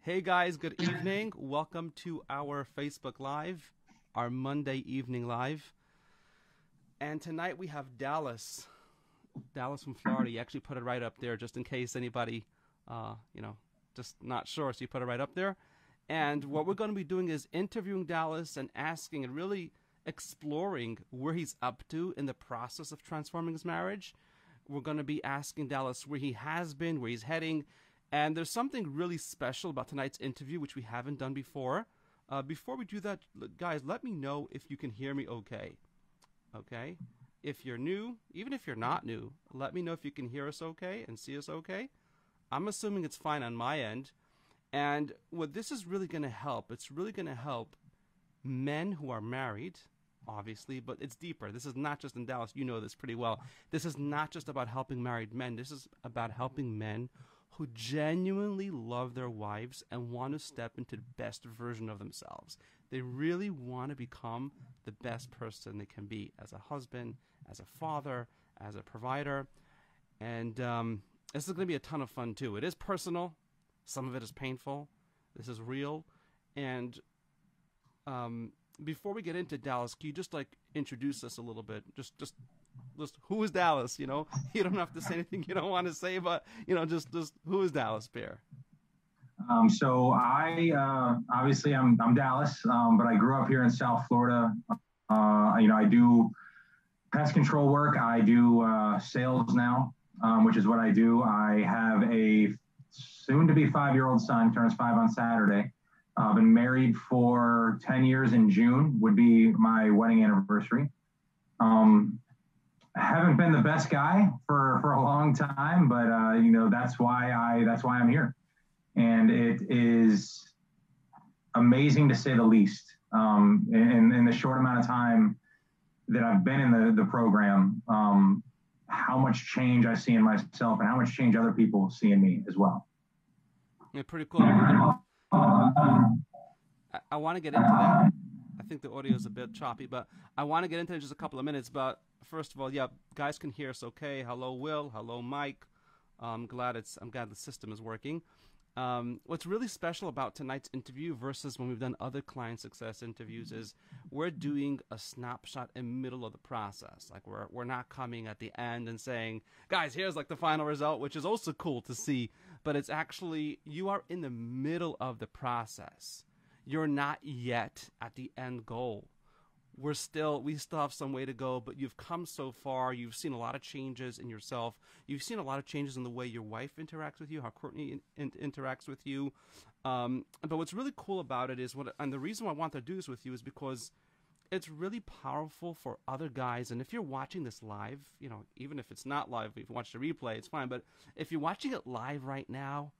Hey guys, good evening. Welcome to our Facebook Live, our Monday evening live. And tonight we have Dallas. Dallas from Florida. You actually put it right up there just in case anybody, just not sure. So you put it right up there. And what we're going to be doing is interviewing Dallas and asking and really exploring where he's up to in the process of transforming his marriage. We're going to be asking Dallas where he has been, where he's heading. And there's something really special about tonight's interview, which we haven't done before. Before we do that, guys, let me know if you can hear me okay. Okay? If you're new, even if you're not new, let me know if you can hear us okay and see us okay. I'm assuming it's fine on my end. And what this is really going to help, it's really going to help men who are married, obviously, but it's deeper. This is not just in Dallas. You know this pretty well. This is not just about helping married men. This is about helping men who genuinely love their wives and want to step into the best version of themselves. They really want to become the best person they can be as a husband, as a father, as a provider. And this is going to be a ton of fun, too. It is personal. Some of it is painful. This is real. And before we get into Dallas, can you just introduce us a little bit? Just who is Dallas? You don't have to say anything you don't want to say, but just who is Dallas Speer? So I obviously I'm Dallas, but I grew up here in South Florida. I do pest control work. I do sales now, which is what I do. I have a soon-to-be 5-year-old son, turns 5 on Saturday. I've been married for 10 years in June, would be my wedding anniversary. I haven't been the best guy for a long time, but that's why I'm here. And it is amazing to say the least. In the short amount of time that I've been in the program, how much change I see in myself and how much change other people see in me as well. Yeah, pretty cool. I want to get into that. I think the audio is a bit choppy, but I want to get into it in just a couple of minutes. But first of all, yeah, guys can hear us okay. Hello, Will. Hello, Mike. I'm glad the system is working. What's really special about tonight's interview versus when we've done other client success interviews is we're doing a snapshot in the middle of the process. Like we're not coming at the end and saying, guys, here's the final result, which is also cool to see. But it's actually, you are in the middle of the process. You're not yet at the end goal. We still have some way to go, but you've come so far. You've seen a lot of changes in yourself. You've seen a lot of changes in the way your wife interacts with you, how Courtney interacts with you. But what's really cool about it is and the reason why I want to do this with you is because it's really powerful for other guys. And if you're watching this live, even if it's not live, if you watch the replay, it's fine. But if you're watching it live right now,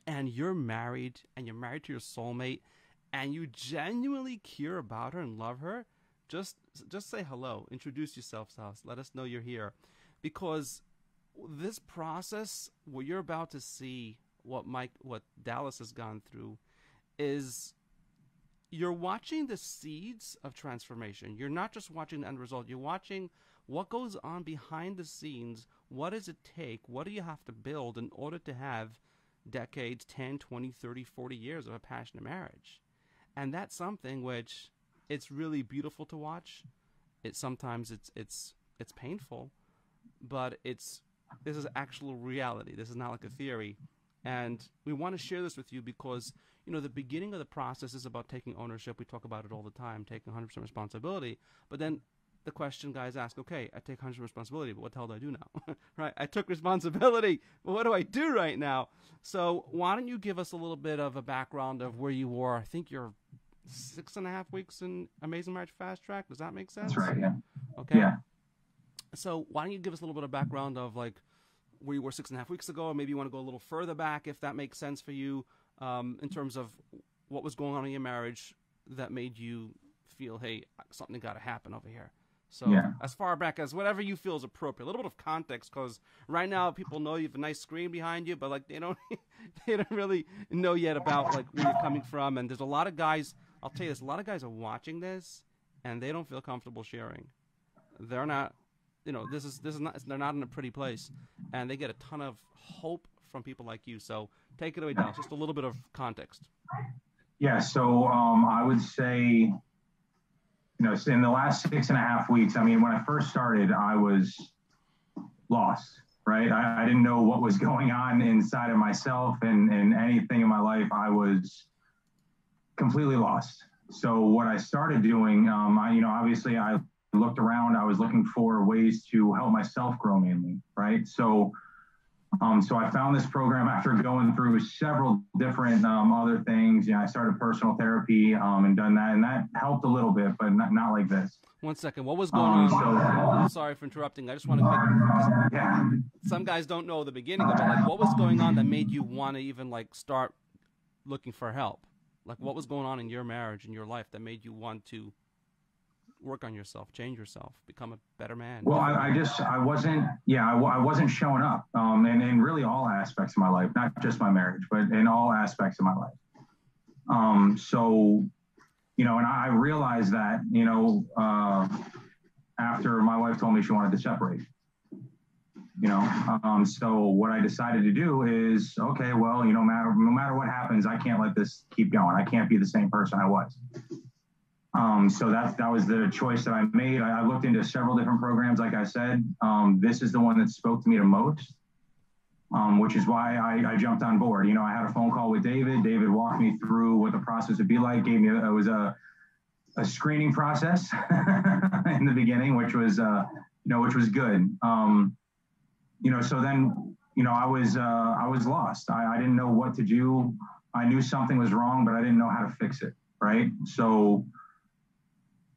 and you're married to your soulmate, and you genuinely care about her and love her, just say hello. Introduce yourself to us. Let us know you're here. Because this process, what you're about to see, what Dallas has gone through, is you're watching the seeds of transformation. You're not just watching the end result. You're watching what goes on behind the scenes. What does it take? What do you have to build in order to have decades, 10, 20, 30, 40 years of a passionate marriage? And that's something which it's really beautiful to watch. Sometimes it's painful, but this is actual reality. This is not like a theory. And we want to share this with you because, the beginning of the process is about taking ownership. We talk about it all the time, taking 100% responsibility. But then the question guys ask, okay, I take 100% responsibility, but what the hell do I do now? Right? I took responsibility, but what do I do right now? So why don't you give us a little bit of a background of where you were? I think you're 6.5 weeks in Amazing Marriage Fast Track. Does that make sense? That's right, yeah. Okay. Yeah. So why don't you give us a little bit of background of where you were 6.5 weeks ago, or maybe you want to go a little further back if that makes sense for you, in terms of what was going on in your marriage that made you feel, hey, something got to happen over here. So as far back as whatever you feel is appropriate. A little bit of context, because right now people know you have a nice screen behind you, but they don't really know yet about where you're coming from. And there's a lot of guys. I'll tell you this: a lot of guys are watching this, and they don't feel comfortable sharing. They're not. This is not. They're not in a pretty place, and they get a ton of hope from people like you. So take it away, Dallas. Just a little bit of context. Yeah. So I would say, in the last 6.5 weeks, I mean, when I first started, I was lost, right? I didn't know what was going on inside of myself and anything in my life. I was completely lost. So what I started doing, obviously I looked around, I was looking for ways to help myself grow mainly, right? So I found this program after going through several different other things. I started personal therapy and done that, and that helped a little bit, but not like this. 1 second. What was going on? I'm sorry for interrupting. I just want to yeah. Some guys don't know the beginning of it. Like, what was going on that made you want to even start looking for help? Like, what was going on in your marriage, in your life, that made you want to work on yourself, change yourself, become a better man? Well, I wasn't showing up, and in really all aspects of my life, not just my marriage, but in all aspects of my life. And I realized that, after my wife told me she wanted to separate, so what I decided to do is, okay, well, no matter what happens, I can't let this keep going. I can't be the same person I was. So that was the choice that I made. I looked into several different programs, like I said. This is the one that spoke to me the most, which is why I jumped on board. I had a phone call with David. David walked me through what the process would be like. It was a screening process in the beginning, which was good. So then, I was lost. I didn't know what to do. I knew something was wrong, but I didn't know how to fix it. Right. So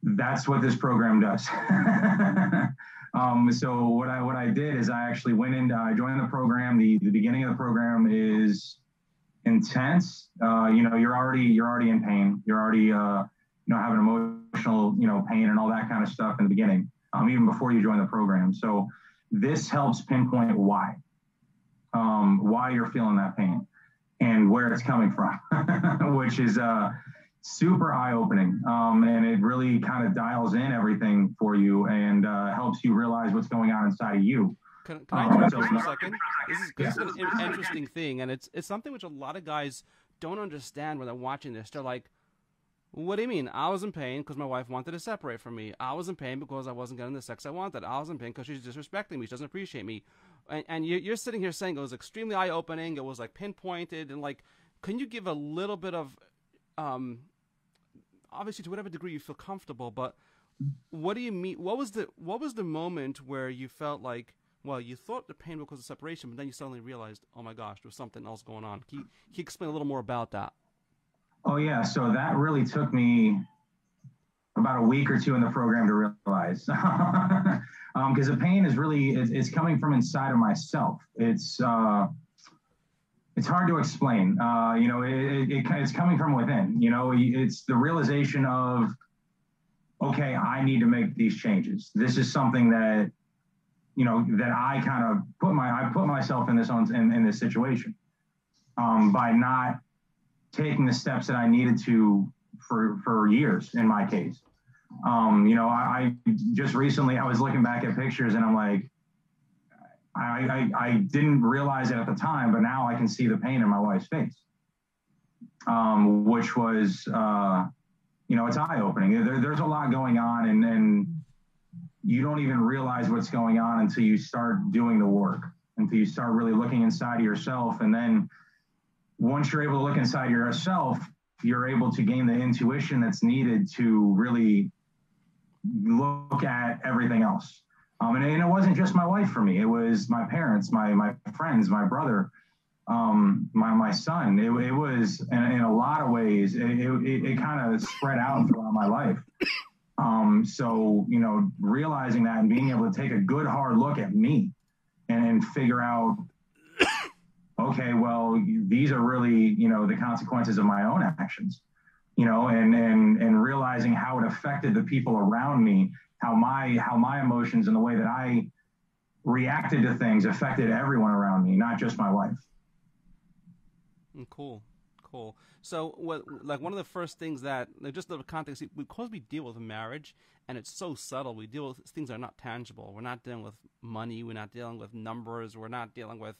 that's what this program does. So what I did is I actually went in, I joined the program. The beginning of the program is intense. You're already in pain. You're already, having emotional, pain and all that kind of stuff in the beginning, even before you join the program. So this helps pinpoint why you're feeling that pain and where it's coming from, which is, super eye-opening, and it really kind of dials in everything for you and helps you realize what's going on inside of you. Can I interrupt you for a second? This is an interesting thing, and it's something which a lot of guys don't understand when they're watching this. They're like, what do you mean? I was in pain because my wife wanted to separate from me. I was in pain because I wasn't getting the sex I wanted. I was in pain because she's disrespecting me. She doesn't appreciate me. And you're sitting here saying it was extremely eye-opening. It was pinpointed, and can you give a little bit of obviously to whatever degree you feel comfortable, but what do you mean? What was the moment where you felt like, well, you thought the pain was because of separation, but then you suddenly realized, oh my gosh, there was something else going on. Can you explain a little more about that? Oh yeah. So that really took me about a week or two in the program to realize, because the pain is really, it's coming from inside of myself. It's hard to explain. It's coming from within. It's the realization of, okay, I need to make these changes. This is something that, that I kind of put myself in this situation by not taking the steps that I needed to for years in my case. I just recently, I was looking back at pictures and I'm like, I didn't realize it at the time, but now I can see the pain in my wife's face, which was, it's eye-opening. There's a lot going on, and you don't even realize what's going on until you start doing the work, until you start really looking inside of yourself. And then once you're able to look inside yourself, you're able to gain the intuition that's needed to really look at everything else. And it wasn't just my wife for me. It was my parents, my friends, my brother, my son. It was, in a lot of ways, it kind of spread out throughout my life. So, realizing that and being able to take a good hard look at me and figure out, okay, well, these are really, the consequences of my own actions, and realizing how it affected the people around me, how my emotions and the way that I reacted to things affected everyone around me, not just my wife. Cool. cool. So, like one of the first things that, like, just a little context, because we deal with marriage and it's so subtle, we deal with things that are not tangible. We're not dealing with money. We're not dealing with numbers. We're not dealing with,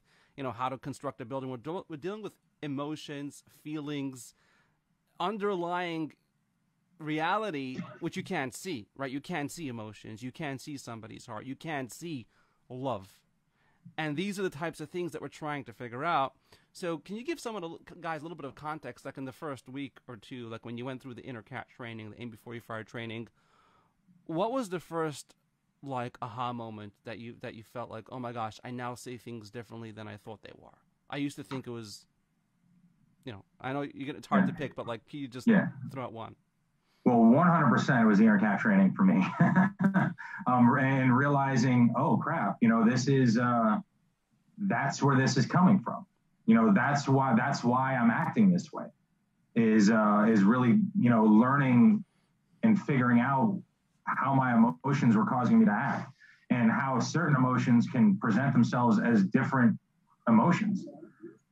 how to construct a building. We're dealing with emotions, feelings, underlying reality, which you can't see, right? You can't see emotions. You can't see somebody's heart. You can't see love. And these are the types of things that we're trying to figure out. So can you give guys a little bit of context, like in the first week or two, like when you went through the inner cat training, the aim before you fire training, what was the first like aha moment that you felt like, oh my gosh, I now say things differently than I thought they were? I used to think it was, I know it's hard to pick, but like, can you just throw out one? Well, 100% was the inner cat training for me. And realizing, oh crap, this is, that's where this is coming from. That's why I'm acting this way is really, learning and figuring out how my emotions were causing me to act and how certain emotions can present themselves as different emotions.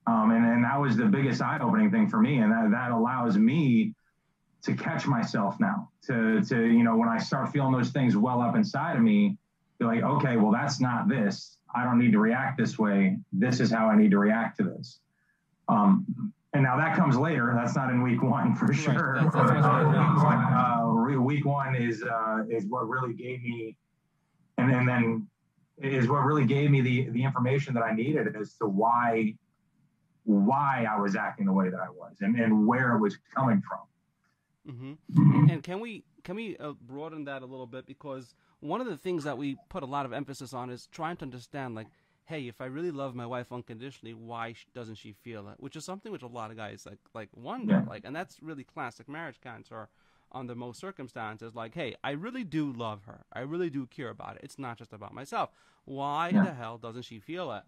And that was the biggest eye-opening thing for me. And that allows me to catch myself now, to when I start feeling those things well up inside of me, be like, okay, well, that's not this. I don't need to react this way. This is how I need to react to this. And now that comes later. That's not in week one for sure. Week one is what really gave me, and then is what really gave me the information that I needed as to why I was acting the way that I was and where it was coming from. Mm-hmm. And can we broaden that a little bit? Because one of the things that we put a lot of emphasis on is trying to understand, like, hey, if I really love my wife unconditionally, why doesn't she feel it? Which is something which a lot of guys like wonder, and that's really classic marriage cancer under most circumstances. Like, hey, I really do love her. I really do care about it. It's not just about myself. Why the hell doesn't she feel it?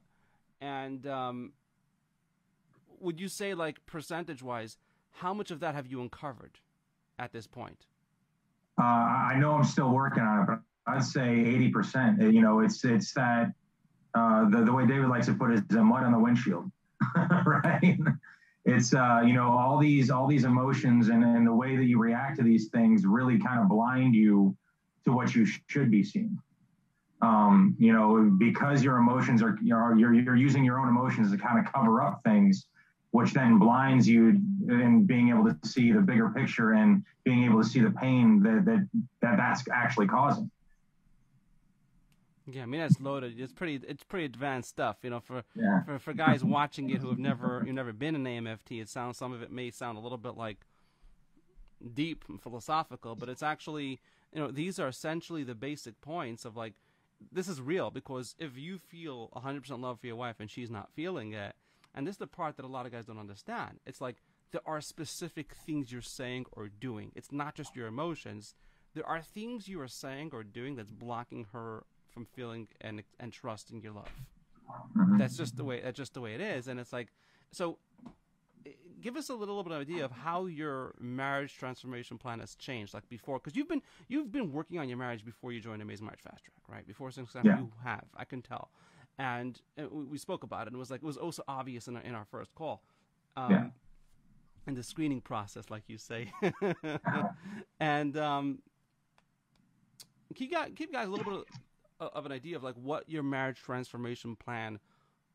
And would you say, like, percentage-wise, how much of that have you uncovered at this point? I know I'm still working on it, but I'd say 80%. It's that the way David likes to put it is the mud on the windshield, right? It's all these emotions and the way that you react to these things really kind of blind you to what you should be seeing. Because your emotions are you're using your own emotions to kind of cover up things, which then blinds you in being able to see the bigger picture and being able to see the pain that's actually causing. Yeah, I mean, that's loaded. It's pretty advanced stuff, for guys watching it who've never been in AMFT. Some of it may sound a little bit like deep and philosophical, but it's actually, these are essentially the basic points of, like, this is real, because if you feel 100% love for your wife and she's not feeling it, and this is the part that a lot of guys don't understand. It's like there are specific things you're saying or doing. It's not just your emotions. There are things you are saying or doing that's blocking her from feeling and trusting your love. That's just the way it is. And it's like, so give us a little bit of idea of how your marriage transformation plan has changed, like before, because you've been working on your marriage before you joined Amazing Marriage Fast Track, right? Before Success, you have, I can tell. And we spoke about it, and it was also obvious in our first call, in the screening process, like you say. And give guys a little bit of an idea of, like, what your marriage transformation plan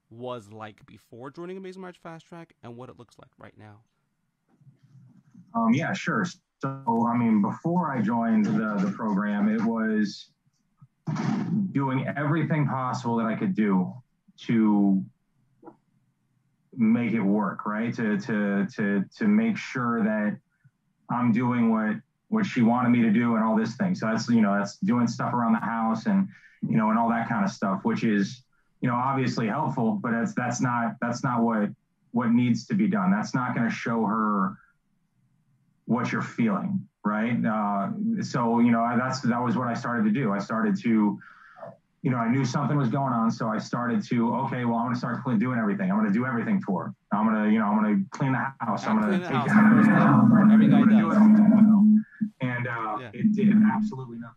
was like before joining Amazing Marriage Fast Track and what it looks like right now. Yeah, sure. So, I mean, before I joined the program, it was doing everything possible that I could do to make it work, right? To make sure that I'm doing what she wanted me to do and all this thing. So that's doing stuff around the house and all that kind of stuff, which is, obviously helpful, but that's not what needs to be done. That's not going to show her what you're feeling, right? So that was what I started to do. I started to, I knew something was going on, so I started to, okay, well, I'm going to start doing everything. I'm going to do everything for her. I'm going to clean the house. I'm going to take care of her. Every guy does. And it did absolutely nothing.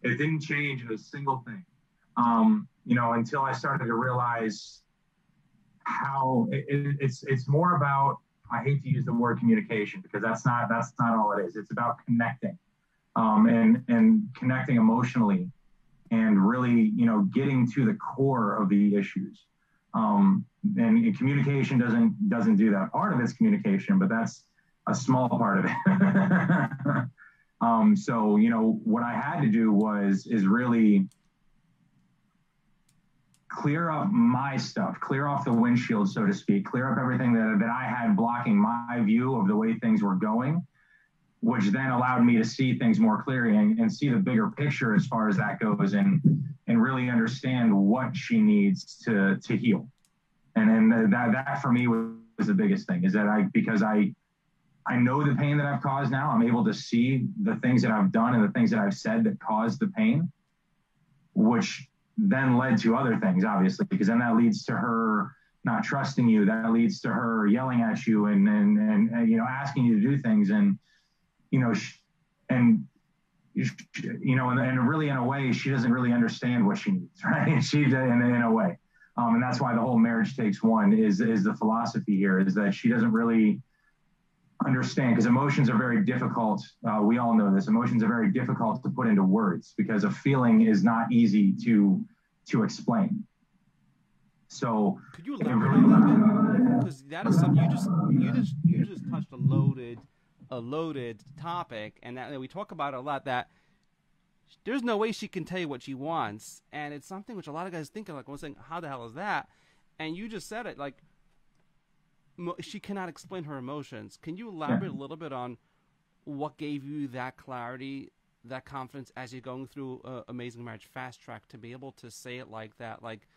It didn't change a single thing. Until I started to realize how it's more about, I hate to use the word communication because that's not all it is. It's about connecting, and connecting emotionally, and really, getting to the core of the issues. And communication doesn't do that. Part of it's communication, but that's a small part of it. So, what I had to do is really clear up my stuff, clear off the windshield, so to speak, clear up everything that I had blocking my view of the way things were going, which then allowed me to see things more clearly and see the bigger picture as far as that goes, and really understand what she needs to heal. And then that for me was the biggest thing, is that because I know the pain that I've caused now. I'm able to see the things that I've done and the things that I've said that caused the pain, which then led to other things, obviously, because then that leads to her not trusting you. That leads to her yelling at you and asking you to do things. And, and really in a way, she doesn't really understand what she needs, right? In a way. And that's why the whole marriage takes one is the philosophy here, is that she doesn't really understand, because emotions are very difficult. We all know this. Emotions are very difficult to put into words because a feeling is not easy to explain. So could you elaborate on that? Because that is something you just touched a loaded topic, and that we talk about it a lot. That there's no way she can tell you what she wants, and it's something which a lot of guys think of, like, saying, "How the hell is that?" And you just said it, like, she cannot explain her emotions. Can you elaborate a little bit on what gave you that clarity, that confidence as you're going through Amazing Marriage Fast Track to be able to say it like that? Like,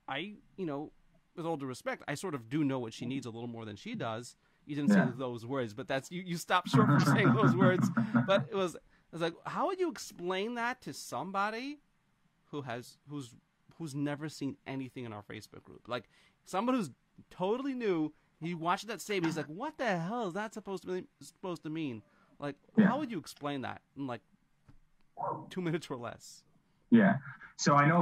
with all due respect, I sort of do know what she needs a little more than she does. You didn't say those words, but that's you stopped short from saying those words. But it was like, how would you explain that to somebody who's never seen anything in our Facebook group? Like, someone who's totally new. He watched that statement. He's like, "What the hell is that supposed to mean?" Like, how would you explain that in like 2 minutes or less? Yeah. So I know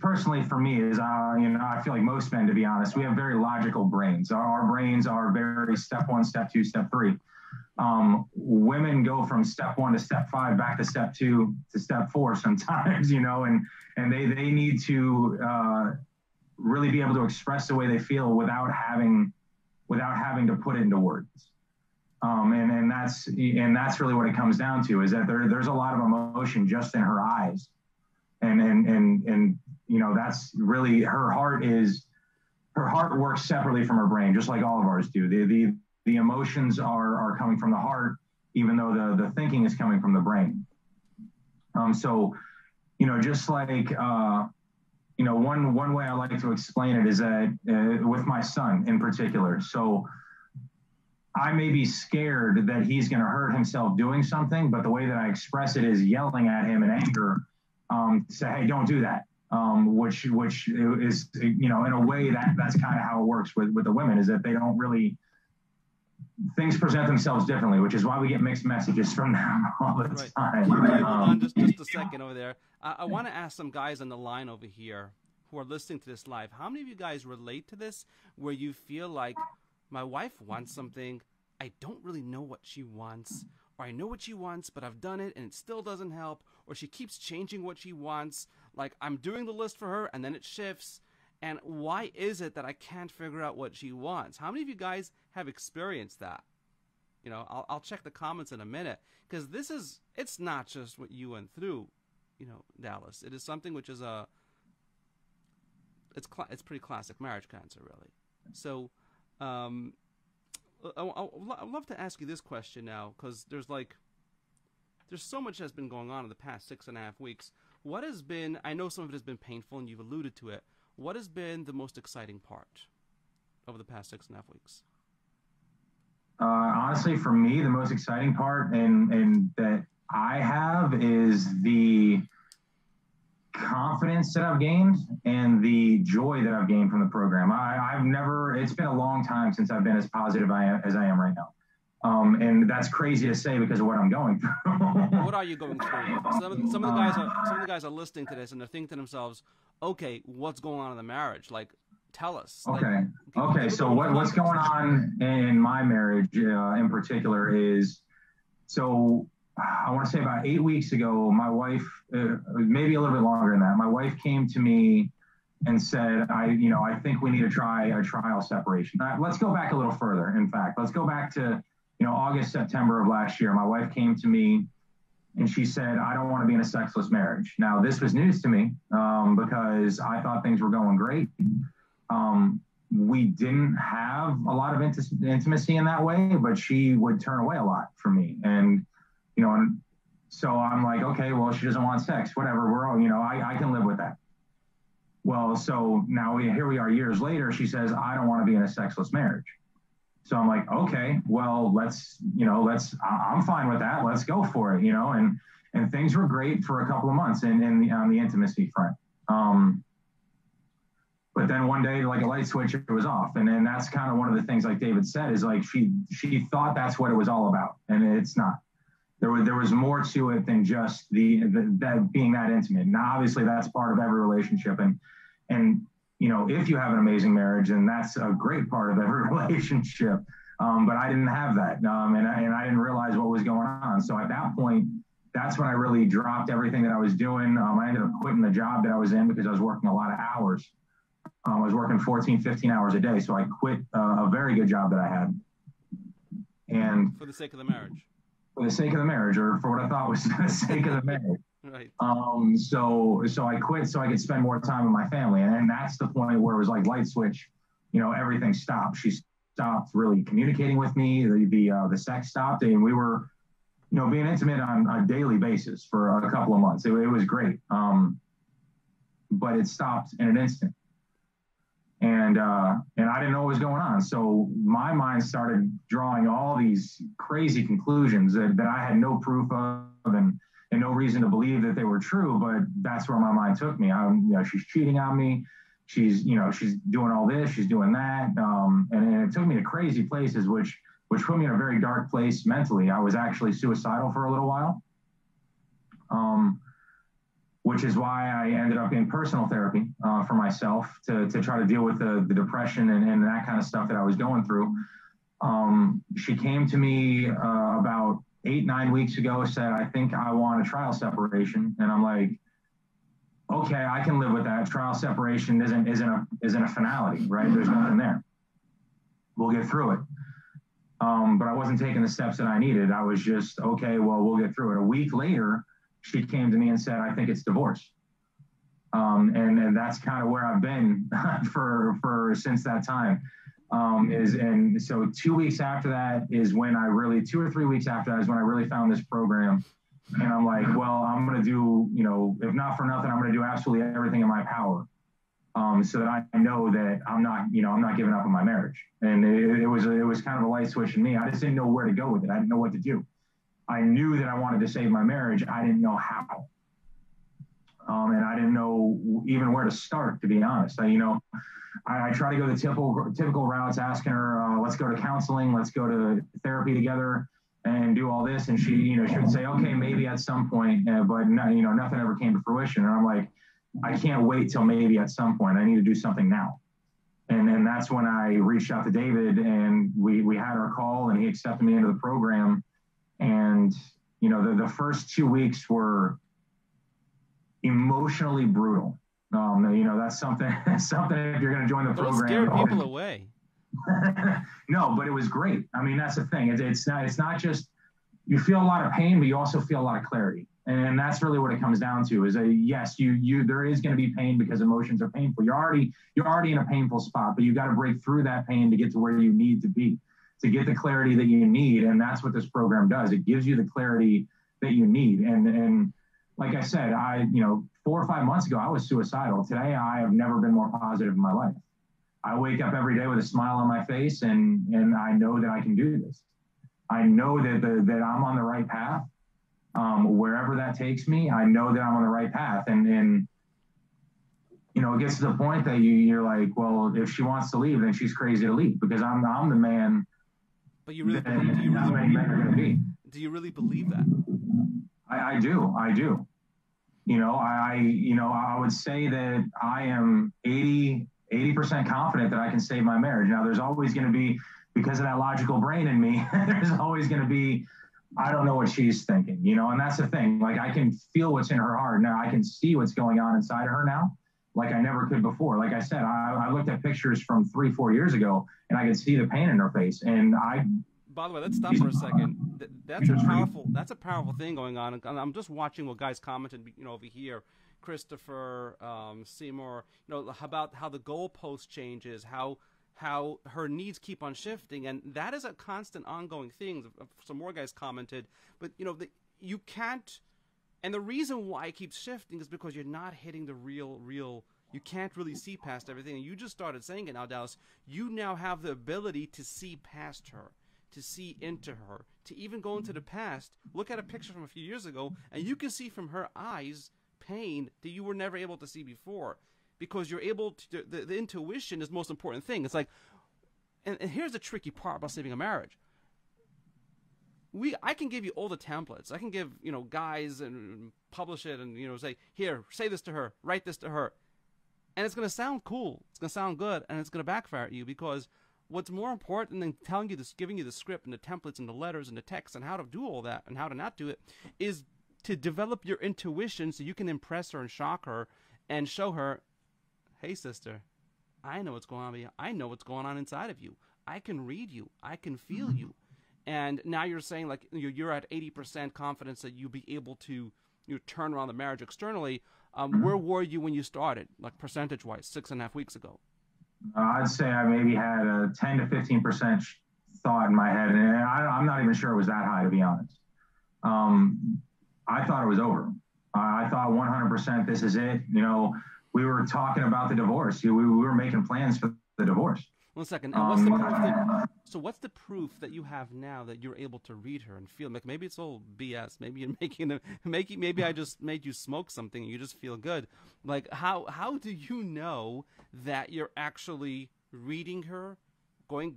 personally for me is, I feel like most men, to be honest, we have very logical brains. Our brains are very step 1, step 2, step 3. Women go from step 1 to step 5, back to step 2 to step 4 sometimes, and they need to really be able to express the way they feel without having to put it into words. And that's really what it comes down to, is that there's a lot of emotion just in her eyes. And that's really, her heart works separately from her brain, just like all of ours do. The emotions are coming from the heart, even though the thinking is coming from the brain. So, just like, one way I like to explain it is that with my son in particular. So I may be scared that he's going to hurt himself doing something, but the way that I express it is yelling at him in anger, say, "Hey, don't do that." Which is, in a way that's kind of how it works with the women, is that they don't really, things present themselves differently, which is why we get mixed messages from them all the time. Hold on just a second over there. I want to ask some guys on the line over here who are listening to this live. How many of you guys relate to this, where you feel like, my wife wants something, I don't really know what she wants, or I know what she wants, but I've done it and it still doesn't help, or she keeps changing what she wants, like I'm doing the list for her and then it shifts, and why is it that I can't figure out what she wants? How many of you guys have experienced that? I'll check the comments in a minute, because it's not just what you went through, Dallas. It is something which is it's pretty classic marriage cancer, really. So I'd love to ask you this question now, because there's so much that's been going on in the past 6.5 weeks. What has been, I know some of it has been painful and you've alluded to it, what has been the most exciting part over the past 6.5 weeks? Honestly, for me, the most exciting part and that I have is the confidence that I've gained and the joy that I've gained from the program. It's been a long time since I've been as positive as I am right now. And that's crazy to say because of what I'm going through. What are you going through? Some of the guys are listening to this and they're thinking to themselves, okay, what's going on in the marriage? Like, Tell us. Okay. Okay. So what's going on in my marriage in particular is, so I want to say about 8 weeks ago, my wife, maybe a little bit longer than that, my wife came to me and said, I think we need to try a trial separation. Let's go back a little further. In fact, let's go back to, August, September of last year. My wife came to me and she said, I don't want to be in a sexless marriage. Now, this was news to me because I thought things were going great. We didn't have a lot of intimacy in that way, but she would turn away a lot from me. And, and so I'm like, okay, well, she doesn't want sex, whatever. We're all, I can live with that. Well, so now here we are years later. She says, I don't want to be in a sexless marriage. So I'm like, okay, well, I'm fine with that. Let's go for it, and things were great for a couple of months on the intimacy front. But then one day, like a light switch, it was off. And then that's kind of one of the things, like David said, is like she thought that's what it was all about. And it's not. There was more to it than just that being that intimate. Now, obviously, that's part of every relationship. And if you have an amazing marriage, then that's a great part of every relationship. But I didn't have that. And I didn't realize what was going on. So at that point, that's when I really dropped everything that I was doing. I ended up quitting the job that I was in because I was working a lot of hours. I was working 14, 15 hours a day. So I quit a very good job that I had. And for the sake of the marriage. For the sake of the marriage, or for what I thought was the sake of the marriage. Right. So I quit so I could spend more time with my family. And that's the point where it was like light switch, everything stopped. She stopped really communicating with me. The sex stopped, and we were, being intimate on a daily basis for a couple of months. It was great. But it stopped in an instant. And I didn't know what was going on. So my mind started drawing all these crazy conclusions that I had no proof of and no reason to believe that they were true. But that's where my mind took me. She's cheating on me. She's doing all this. She's doing that. And it took me to crazy places, which put me in a very dark place mentally. I was actually suicidal for a little while. Which is why I ended up in personal therapy for myself to try to deal with the depression and that kind of stuff that I was going through. She came to me about 8-9 weeks ago, said, I think I want a trial separation. And I'm like, okay, I can live with that. Trial separation isn't a finality, right? There's nothing there. We'll get through it. But I wasn't taking the steps that I needed. I was just, okay, well, we'll get through it. A week later, she came to me and said, I think it's divorce. And that's kind of where I've been for since that time. And so 2 weeks after that is when 2 or 3 weeks after that is when I really found this program. And I'm like, well, I'm going to do, if not for nothing, I'm going to do absolutely everything in my power. So that I know that I'm not giving up on my marriage. And it was kind of a light switch in me. I just didn't know where to go with it. I didn't know what to do. I knew that I wanted to save my marriage. I didn't know how. And I didn't know even where to start, to be honest. I try to go the typical routes, asking her, let's go to counseling, let's go to therapy together and do all this. And she would say, okay, maybe at some point, but no, nothing ever came to fruition. And I'm like, I can't wait till maybe at some point. I need to do something now. And that's when I reached out to David, and we had our call, and he accepted me into the program. And, the first 2 weeks were emotionally brutal. That's something if you're going to join the program. Don't scare people away. No, but it was great. I mean, that's the thing. It's not just, you feel a lot of pain, but you also feel a lot of clarity. And that's really what it comes down to is yes, there is going to be pain because emotions are painful. You're already in a painful spot, but you got to break through that pain to get to where you need to be, to get the clarity that you need. And that's what this program does. It gives you the clarity that you need. And like I said, 4 or 5 months ago, I was suicidal. Today, I have never been more positive in my life. I wake up every day with a smile on my face, and I know that I can do this. I know that I'm on the right path. Wherever that takes me, I know that I'm on the right path. And it gets to the point that you're like, well, if she wants to leave, then she's crazy to leave because I'm the man. But you really, do you really believe that? I do. I would say that I am 80 80% confident that I can save my marriage. Now, there's always going to be, because of that logical brain in me, there's always going to be, I don't know what she's thinking, you know, and that's the thing. Like, I can feel what's in her heart now. I can see what's going on inside of her now, like I never could before. Like I said, I looked at pictures from 3-4 years ago, and I could see the pain in her face. And by the way, let's stop for a second. That's a powerful thing going on. And I'm just watching what guys commented, you know, over here. Christopher, Seymour, you know, about how the goalpost changes, how her needs keep on shifting, and that is a constant, ongoing thing. Some more guys commented, but you know, you can't, and the reason why it keeps shifting is because you're not hitting the real. You can't really see past everything, and you just started saying it now, Dallas. You now have the ability to see past her, to see into her, to even go into the past. Look at a picture from a few years ago, and you can see from her eyes pain that you were never able to see before, because you're able to, the intuition is the most important thing. It's like, and here's the tricky part about saving a marriage. I can give you all the templates. I can give, you know, guys and publish it and, you know, say, here, say this to her, write this to her. And it's going to sound cool. It's going to sound good, and it's going to backfire at you, because what's more important than telling you this, giving you the script and the templates and the letters and the text and how to do all that and how to not do it, is to develop your intuition so you can impress her and shock her and show her, hey, sister, I know what's going on with you. I know what's going on inside of you. I can read you. I can feel you. And now you're saying, like, you're at 80% confidence that you'll be able to turn around the marriage externally. Where were you when you started, like percentage-wise, 6.5 weeks ago? I'd say I maybe had a 10 to 15% thought in my head, and I'm not even sure it was that high, to be honest. I thought it was over. I thought 100% this is it. You know, we were talking about the divorce. We were making plans for the divorse. 1 second. And what's the proof so what's the proof that you have now that you're able to read her and feel? Like, maybe it's all BS. Maybe you're maybe I just made you smoke something and you just feel good. Like, how do you know that you're actually reading her,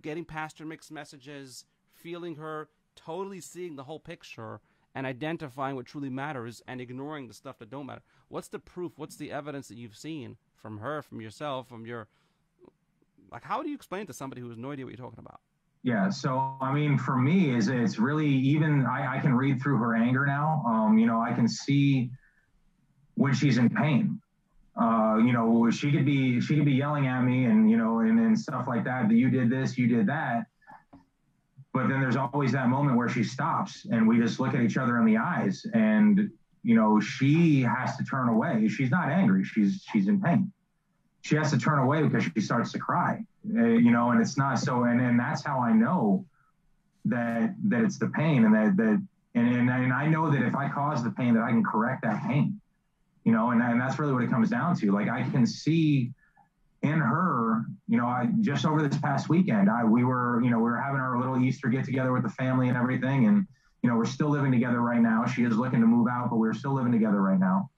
getting past her mixed messages, feeling her, totally seeing the whole picture, and identifying what truly matters and ignoring the stuff that don't matter? What's the proof? What's the evidence that you've seen from her, from yourself, from your, like, how do you explain to somebody who has no idea what you're talking about? Yeah. So, I mean, for me, it's really, even I can read through her anger now. You know, I can see when she's in pain. You know, she could be yelling at me and, you know, and stuff like that you did this, you did that. But then there's always that moment where she stops and we just look at each other in the eyes, and, you know, she has to turn away. She's not angry. She's in pain. She has to turn away because she starts to cry, you know, and it's not so, and that's how I know that it's the pain, and I know that if I cause the pain, that I can correct that pain, you know, and that's really what it comes down to. Like, I can see in her, you know, just over this past weekend, we were having our little Easter get together with the family and everything. And, you know, we're still living together right now. She is looking to move out, but we're still living together right now.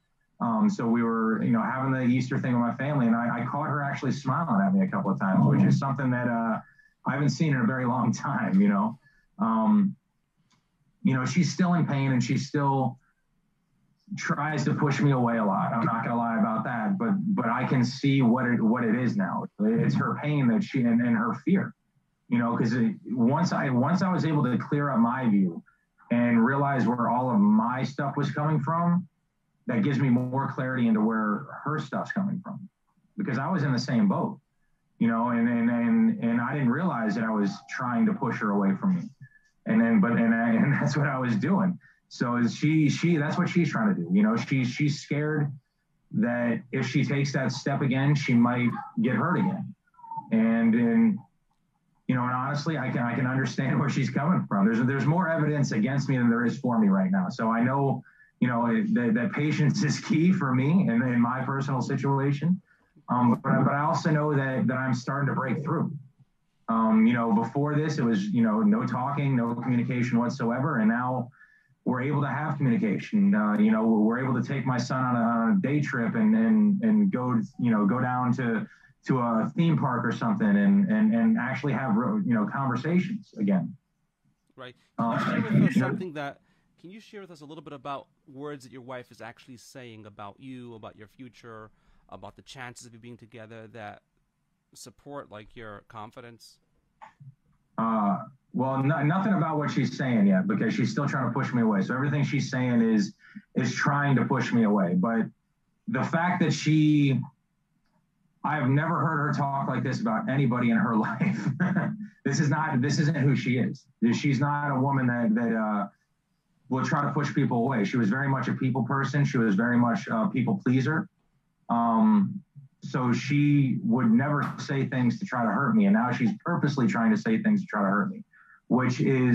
So we were, you know, having the Easter thing with my family, and I caught her actually smiling at me a couple of times, which is something that I haven't seen in a very long time, you know. You know, she's still in pain and she still tries to push me away a lot. I'm not going to lie about that, but I can see what it is now. It's her pain that she and her fear, you know, because once I was able to clear up my view and realize where all of my stuff was coming from, that gives me more clarity into where her stuff's coming from, because I was in the same boat, you know, and I didn't realize that I was trying to push her away from me. And that's what I was doing. So she that's what she's trying to do. You know, she's scared that if she takes that step again, she might get hurt again. And you know, and honestly, I can understand where she's coming from. There's more evidence against me than there is for me right now. So I know, you know, that patience is key for me and in my personal situation. But I also know that I'm starting to break through. You know, before this, it was, you know, no talking, no communication whatsoever. And now we're able to have communication. You know, we're able to take my son on a day trip and go, you know, go down to a theme park or something and actually have, you know, conversations again. Right. Can you share with us a little bit about words that your wife is actually saying about you, about your future, about the chances of you being together, that support like your confidence? Well, nothing about what she's saying yet, because she's still trying to push me away. So everything she's saying is trying to push me away. But the fact that I've never heard her talk like this about anybody in her life. This isn't who she is. She's not a woman that will try to push people away. She was very much a people person. She was very much a people pleaser. So she would never say things to try to hurt me. And now she's purposely trying to say things to try to hurt me, which I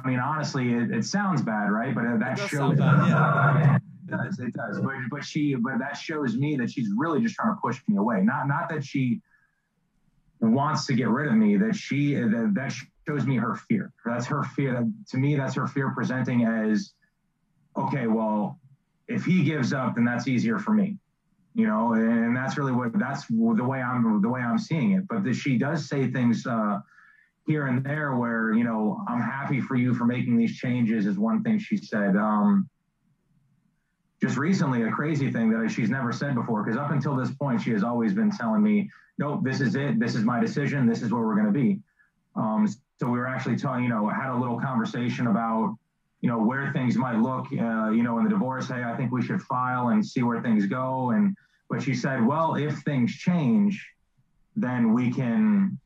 mean, honestly, it sounds bad, right? But that shows. Bad, yeah. It does. But that shows me that she's really just trying to push me away. Not that she wants to get rid of me, that shows me her fear. That's her fear. To me, that's her fear presenting as, okay, well, if he gives up, then that's easier for me, and that's really that's the way I'm seeing it. But she does say things here and there where, I'm happy for you for making these changes is one thing she said. Just recently, a crazy thing that she's never said before, because up until this point, she has always been telling me, nope, this is it. This is my decision. This is where we're going to be. So we were actually had a little conversation about, where things might look, in the divorce. Hey, I think we should file and see where things go. But she said, well, if things change, then we can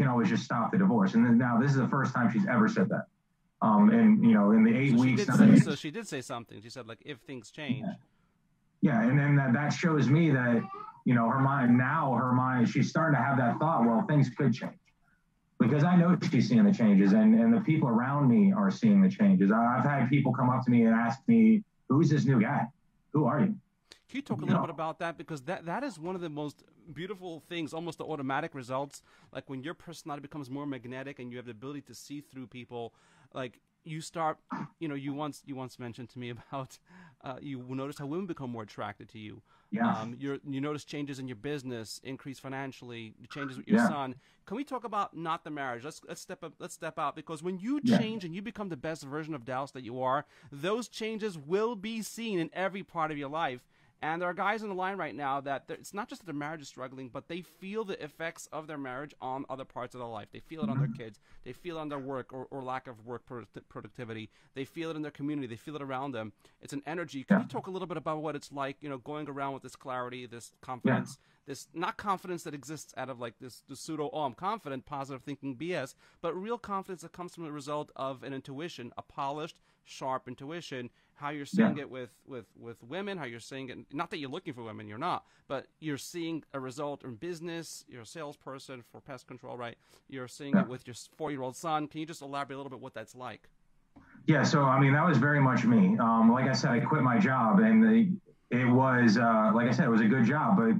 always just stop the divorce. And then now this is the first time she's ever said that. In the 8 weeks. So she did say something. She said, like, if things change. Yeah. And then that shows me that, her mind, she's starting to have that thought, well, things could change. Because I know she's seeing the changes, and the people around me are seeing the changes. I've had people come up to me and ask me, who's this new guy? Who are you? Can you talk a little bit about that? Because that is one of the most beautiful things, almost the automatic results. Like when your personality becomes more magnetic and you have the ability to see through people, like you start, you once mentioned to me about you will notice how women become more attracted to you. Yeah. You notice changes in your business, increase financially, changes with your son. Can we talk about not the marriage? Let's step out, because when you change and you become the best version of Dallas that you are, those changes will be seen in every part of your life. And there are guys on the line right now that it's not just that their marriage is struggling, but they feel the effects of their marriage on other parts of their life. They feel it on their kids. They feel it on their work or lack of work productivity. They feel it in their community. They feel it around them. It's an energy. Can you talk a little bit about what it's like, going around with this clarity, this confidence, this not confidence that exists out of like this pseudo, oh, I'm confident, positive thinking BS, but real confidence that comes from the result of an intuition, a polished, sharp intuition, how you're seeing it with women, how you're seeing it, not that you're looking for women, you're not, but you're seeing a result in business, you're a salesperson for pest control, right? You're seeing it with your 4-year-old son. Can you just elaborate a little bit what that's like? Yeah, so, I mean, that was very much me. Like I said, I quit my job, and it was, like I said, it was a good job, but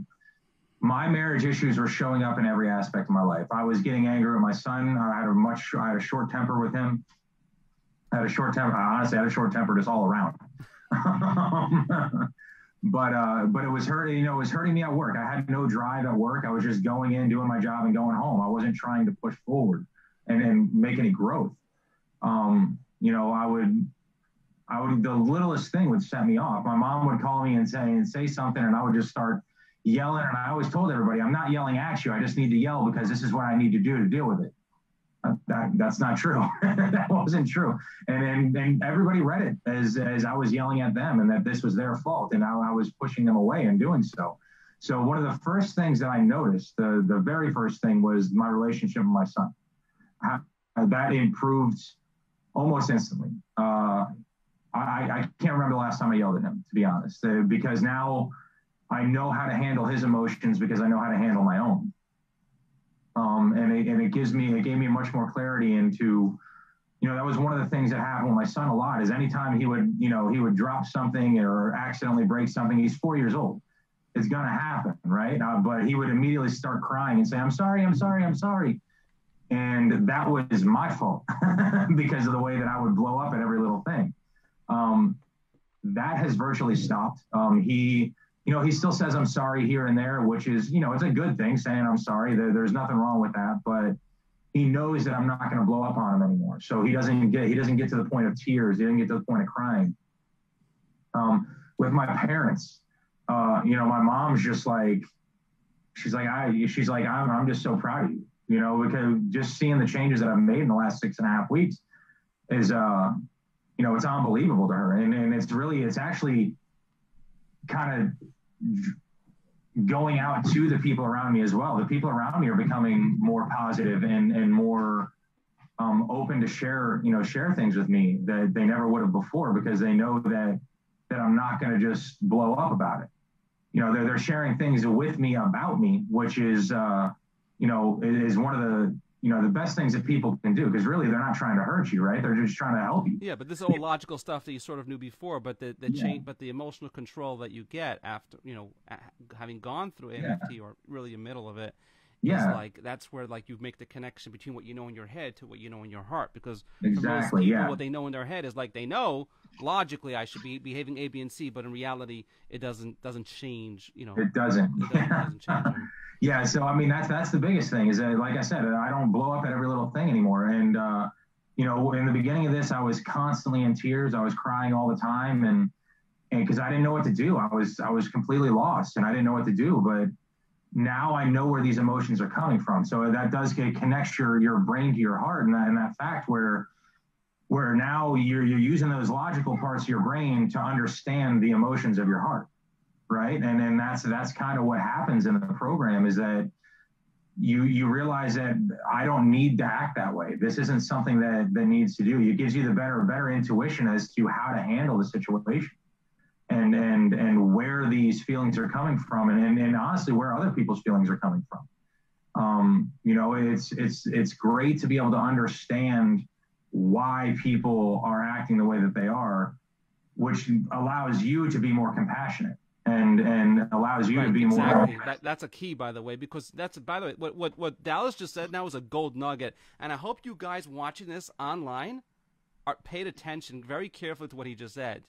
my marriage issues were showing up in every aspect of my life. I was getting angry at my son. I had a short temper with him. Honestly, I had a short temper just all around. But it was hurting, it was hurting me at work. I had no drive at work. I was just going in, doing my job and going home. I wasn't trying to push forward and make any growth. The littlest thing would set me off. My mom would call me and say something, and I would just start yelling. And I always told everybody, I'm not yelling at you. I just need to yell because this is what I need to do to deal with it. That's not true. That wasn't true. And everybody read it as I was yelling at them and that this was their fault. And I was pushing them away and doing so. So one of the first things that I noticed, the very first thing, was my relationship with my son. That improved almost instantly. I can't remember the last time I yelled at him, to be honest, because now I know how to handle his emotions because I know how to handle my own. And it gave me much more clarity into, that was one of the things that happened with my son a lot, is anytime he would drop something or accidentally break something. He's 4 years old. It's going to happen, right? But he would immediately start crying and say, I'm sorry. And that was my fault because of the way that I would blow up at every little thing. That has virtually stopped. He still says I'm sorry here and there, which is, it's a good thing, saying I'm sorry. There's nothing wrong with that, but he knows that I'm not going to blow up on him anymore. So he doesn't get to the point of tears. He doesn't get to the point of crying. With my parents, my mom's just like, she's like, I'm just so proud of you, you know, because just seeing the changes that I've made in the last 6.5 weeks is, you know, it's unbelievable to her. And it's actually kind of going out to the people around me as well. The people around me are becoming more positive and more open to share things with me that they never would have before, because they know that I'm not going to just blow up about it. You know, they're sharing things with me about me, which is, you know, is one of the, you know, the best things that people can do, because really they're not trying to hurt you, right? They're just trying to help you. Yeah, but this is all logical stuff that you sort of knew before, but the change, but the emotional control that you get after, you know, having gone through AMFT or really in the middle of it, is like, that's where like you make the connection between what you know in your head to what you know in your heart. Because for most people, what they know in their head is like, they know logically I should be behaving A, B, and C, but in reality it doesn't change. You know, it doesn't change them. Yeah, so I mean that's the biggest thing, is that, like I said, I don't blow up at every little thing anymore. And you know, in the beginning of this, I was constantly in tears. I was crying all the time, and because I didn't know what to do. I was completely lost, and I didn't know what to do. But now I know where these emotions are coming from. So that does connect your brain to your heart, and that fact where now you're using those logical parts of your brain to understand the emotions of your heart, right? And then that's kind of what happens in the program, is that you realize that I don't need to act that way. This isn't something that needs to do. It gives you the better intuition as to how to handle the situation, and where these feelings are coming from, and honestly where other people's feelings are coming from. You know, it's great to be able to understand why people are acting the way that they are, which allows you to be more compassionate and allows you to be more. That's a key, by the way, because that's, by the way, what Dallas just said now is a gold nugget, and I hope you guys watching this online are paid attention very carefully to what he just said.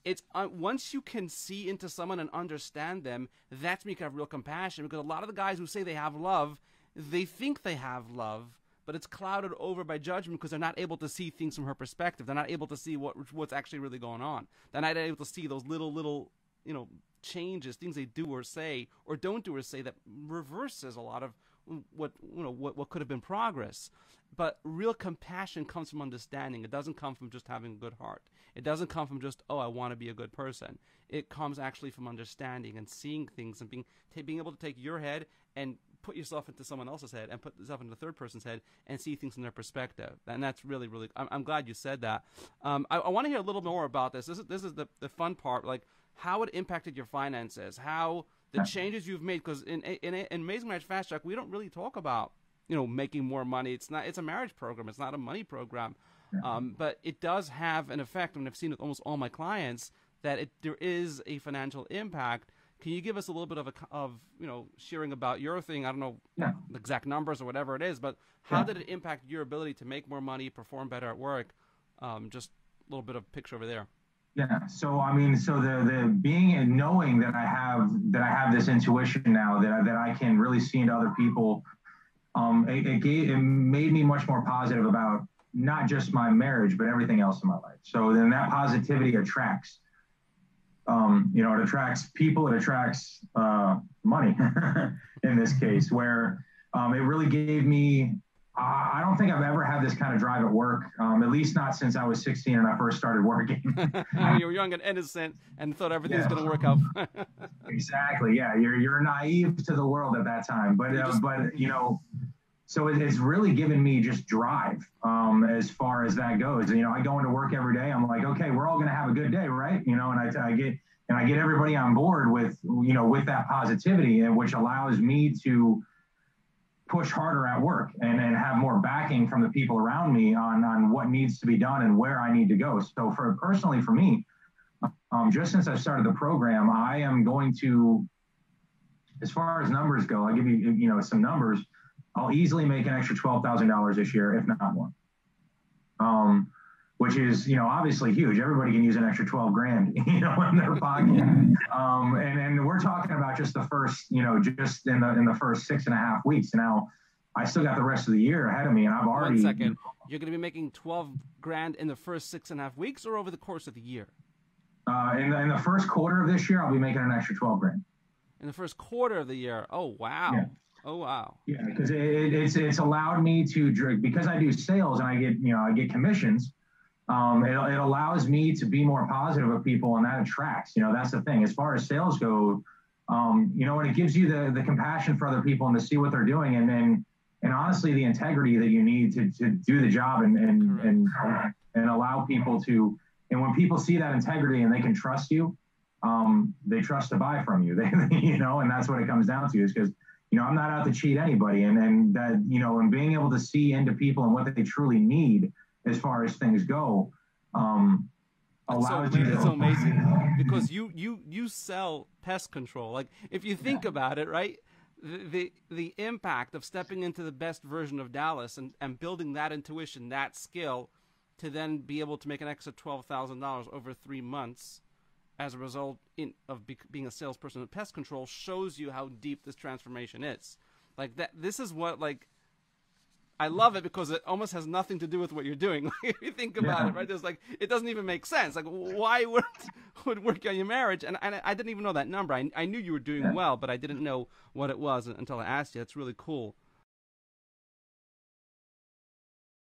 It's once you can see into someone and understand them, that's when you can have real compassion. Because a lot of the guys who say they have love, they think they have love, but it's clouded over by judgment because they're not able to see things from her perspective. They're not able to see what's actually really going on. They're not able to see those little you know, changes, things they do or say or don't do or say that reverses a lot of what could have been progress. But real compassion comes from understanding. It doesn't come from just having a good heart. It doesn't come from just, oh, I want to be a good person. It comes actually from understanding and seeing things and being able to take your head and put yourself into someone else's head and put yourself into the third person's head and see things from their perspective. And that's really, really, I'm glad you said that. I want to hear a little more about this. This is the fun part, like how it impacted your finances, how the changes you've made, because in Amazing Marriage Fast Track, we don't really talk about, you know, making more money. It's a marriage program. It's not a money program. But it does have an effect, and I've seen it with almost all my clients, that there is a financial impact. Can you give us a little bit of you know, sharing about your thing? I don't know the exact numbers or whatever it is, but how did it impact your ability to make more money, perform better at work? Just a little bit of picture over there. Yeah. So I mean, so the being and knowing that I have this intuition now that I can really see into other people, it made me much more positive about not just my marriage, but everything else in my life. So then that positivity attracts, you know, it attracts people, it attracts money in this case, where it really gave me, I don't think I've ever had this kind of drive at work, at least not since I was 16 and I first started working. You were young and innocent and thought everything was going to work out. Exactly. Yeah. You're naive to the world at that time, but you know, so it's really given me just drive as far as that goes. You know, I go into work every day. I'm like, okay, we're all going to have a good day, right? You know, and I get everybody on board with, you know, with that positivity, and which allows me to push harder at work and have more backing from the people around me on what needs to be done and where I need to go. So personally for me, just since I started the program, I am going to, as far as numbers go, I'll give you, you know, some numbers. I'll easily make an extra $12,000 this year, if not more. Which is, you know, obviously huge. Everybody can use an extra 12 grand, you know, in their pocket. And we're talking about just the first, you know, just in the first 6.5 weeks. Now, I still got the rest of the year ahead of me, and I've already. 1 second. You're going to be making 12 grand in the first 6.5 weeks, or over the course of the year? In the first quarter of this year, I'll be making an extra 12 grand. In the first quarter of the year. Oh, wow. Yeah. Oh, wow. Yeah, because it's allowed me to drink, because I do sales and I get commissions. It allows me to be more positive with people, and that attracts. That's the thing. As far as sales go, and it gives you the compassion for other people and to see what they're doing, and honestly, the integrity that you need to do the job and allow people to. And when people see that integrity and they can trust you, they trust to buy from you. And that's what it comes down to, is because I'm not out to cheat anybody, and that and being able to see into people and what they truly need as far as things go, allows you. It's so amazing because you sell pest control. Like, if you think about it, right? The impact of stepping into the best version of Dallas and building that intuition, that skill, to then be able to make an extra $12,000 over 3 months as a result of being a salesperson in pest control, shows you how deep this transformation is. Like, that. This is what, like, I love it, because it almost has nothing to do with what you're doing. If you think about it, right? There's it doesn't even make sense. Like, why would work on your marriage? And I didn't even know that number. I knew you were doing well, but I didn't know what it was until I asked you. It's really cool.